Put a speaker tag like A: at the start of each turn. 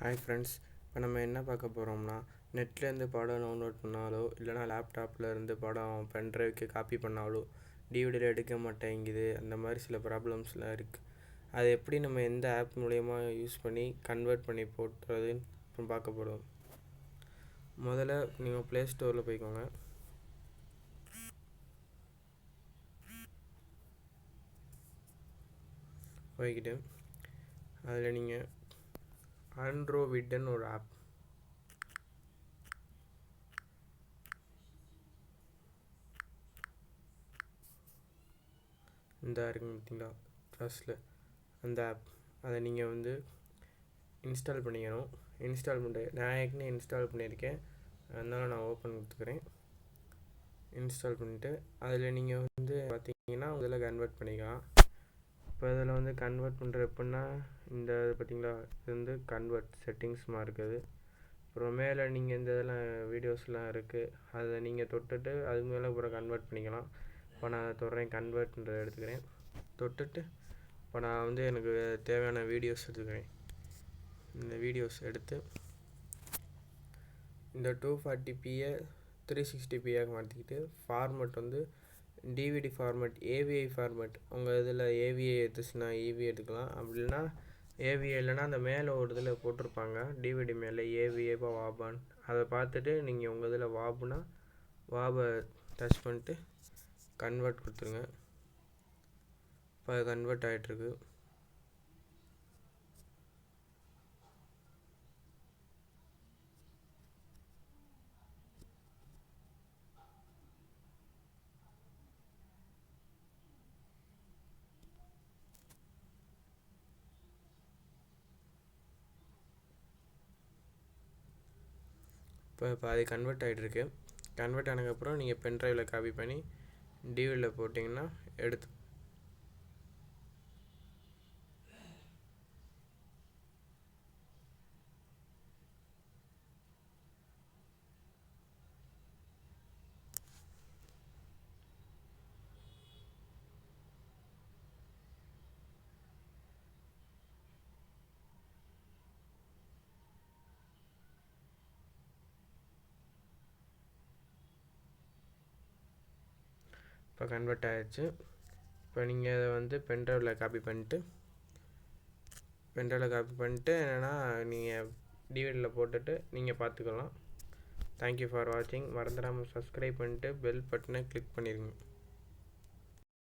A: Hi friends, இப்போ நம்ம என்ன பார்க்க போகிறோம்னா, நெட்லேருந்து படம் டவுன்லோட் பண்ணாலோ இல்லைனா லேப்டாப்பில் இருந்து படம் பென்ட்ரைவுக்கு காப்பி பண்ணாலோ டிவிடியில் எடுக்க மாட்டேங்குது. அந்த மாதிரி சில ப்ராப்ளம்ஸ்லாம் இருக்குது. அது எப்படி நம்ம எந்த ஆப் மூலயமா யூஸ் பண்ணி கன்வெர்ட் பண்ணி போட்டுறதுன்னு பார்க்க போகிறோம். முதல்ல நீங்கள் ப்ளே ஸ்டோரில் போய்க்கோங்க. போய்கிட்டு அதில் நீங்கள் ஆண்ட்ரோவிட்னு ஒரு ஆப், இந்த இருக்குங்க பார்த்தீங்களா ஃபர்ஸ்ட்டில் அந்த ஆப், அதை நீங்கள் இன்ஸ்டால் பண்ணிக்கணும். இன்ஸ்டால் பண்ணிட்டு நான் ஏற்கனவே இன்ஸ்டால் பண்ணியிருக்கேன், அதனால் நான் ஓப்பன் கொடுத்துக்கிறேன். இன்ஸ்டால் பண்ணிவிட்டு அதில் நீங்கள் பார்த்தீங்கன்னா இதில் கன்வெர்ட் பண்ணிக்கலாம். இப்போ இதில் கன்வெர்ட் பண்ணுற எப்படின்னா, இந்த பார்த்தீங்களா இது கன்வெர்ட் செட்டிங்ஸ்மாக இருக்குது. அப்புறம் மேலே நீங்கள் இந்த இதெல்லாம் வீடியோஸ்லாம் இருக்குது, அதை நீங்கள் தொட்டுட்டு அது மேலே அப்புறம் கன்வெர்ட் பண்ணிக்கலாம். இப்போ நான் தொடுறேன், கன்வெர்ட்ன்றதை எடுத்துக்கிறேன். தொட்டுட்டு இப்போ நான் எனக்கு தேவையான வீடியோஸ் எடுத்துக்கிறேன். இந்த வீடியோஸ் எடுத்து இந்த 240pயை 360pயாக மாற்றிக்கிட்டு format DVD format, AVI format. உங்கள் இதில் ஏவிஐ எடுத்துச்சுன்னா ஏவிஐ எடுத்துக்கலாம். அப்படி இல்லைன்னா ஏவிஐ இல்லைன்னா அந்த மேலே ஒரு இதில் போட்டிருப்பாங்க டிவிடி மேலே ஏவிஏபா வாபான்னு, அதை பார்த்துட்டு நீங்கள் உங்கள் இதில் வாபுனா வாபை டச் பண்ணிட்டு கன்வெர்ட் கொடுத்துருங்க. இப்போ அது கன்வெர்ட் ஆகிட்டுருக்கு. இப்போ அது கன்வெர்ட் ஆகிட்டுருக்கு. கன்வெர்ட் ஆனதுக்கப்புறம் நீங்கள் பென்ட்ரைவில் காப்பி பண்ணி டிவிடியில் போட்டிங்கன்னா எடுத்து இப்போ கன்வெர்ட் ஆகிடுச்சு. இப்போ நீங்கள் அதை பென்ட்ரைவில் காப்பி பண்ணிட்டு என்னென்னா நீங்கள் டிவிடியில் போட்டுட்டு நீங்கள் பார்த்துக்கலாம். தேங்க்யூ ஃபார் வாட்சிங். மறந்துடாமல் சப்ஸ்கிரைப் பண்ணிட்டு பெல் பட்டனை கிளிக் பண்ணிடுங்க.